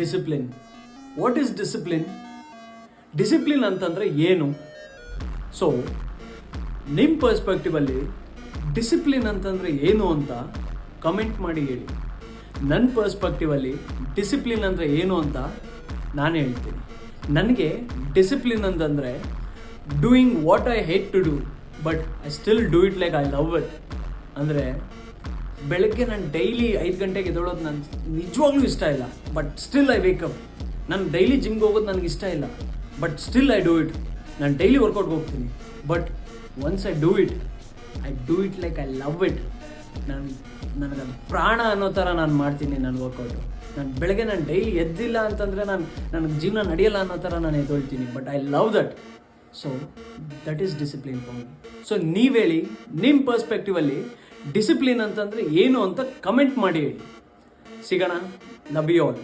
Discipline. What is discipline? Discipline ಅಂತಂದರೆ ಏನು? So ನಿಮ್ಮ ಪರ್ಸ್ಪೆಕ್ಟಿವಲ್ಲಿ ಡಿಸಿಪ್ಲಿನ್ ಅಂತಂದರೆ ಏನು ಅಂತ ಕಮೆಂಟ್ ಮಾಡಿ ಹೇಳಿ. ನನ್ನ ಪರ್ಸ್ಪೆಕ್ಟಿವಲ್ಲಿ ಡಿಸಿಪ್ಲಿನ್ ಅಂದರೆ ಏನು ಅಂತ ನಾನು ಹೇಳ್ತೀನಿ. ನನಗೆ ಡಿಸಿಪ್ಲಿನ್ ಅಂತಂದರೆ doing what I hate to do but I still do it like I love it. ಅಂದರೆ ಬೆಳಗ್ಗೆ ನಾನು ಡೈಲಿ 5 ಗಂಟೆಗೆ ಎದ್ದೇಳೋದು ನಾನು ನಿಜವಾಗ್ಲೂ ಇಷ್ಟ ಇಲ್ಲ, ಬಟ್ ಸ್ಟಿಲ್ ಐ ವೇಕಪ್. ನಾನು ಡೈಲಿ ಜಿಮ್ಗೆ ಹೋಗೋದು ನನಗೆ ಇಷ್ಟ ಇಲ್ಲ, but still I do it. ನಾನು ಡೈಲಿ ವರ್ಕೌಟ್ಗೆ ಹೋಗ್ತೀನಿ, but once I do it like I love it. ನನಗೆ ಪ್ರಾಣ ಅನ್ನೋ ಥರ ನಾನು ಮಾಡ್ತೀನಿ ನನ್ನ ವರ್ಕೌಟು. ಬೆಳಗ್ಗೆ ನಾನು ಡೈಲಿ ಎದ್ದಿಲ್ಲ ಅಂತಂದರೆ ನನಗೆ ಜೀವನ ನಡೆಯಲ್ಲ ಅನ್ನೋ ಥರ ನಾನು ಎದ್ದೇಳ್ತೀನಿ, but I love that. So that is discipline for me. So ನೀವು ಹೇಳಿ, ನಿಮ್ಮ ಪರ್ಸ್ಪೆಕ್ಟಿವಲ್ಲಿ ಡಿಸಿಪ್ಲಿನ್ ಅಂತಂದರೆ ಏನು ಅಂತ ಕಮೆಂಟ್ ಮಾಡಿ ಹೇಳಿ. ಸಿಗೋಣ. Love you all.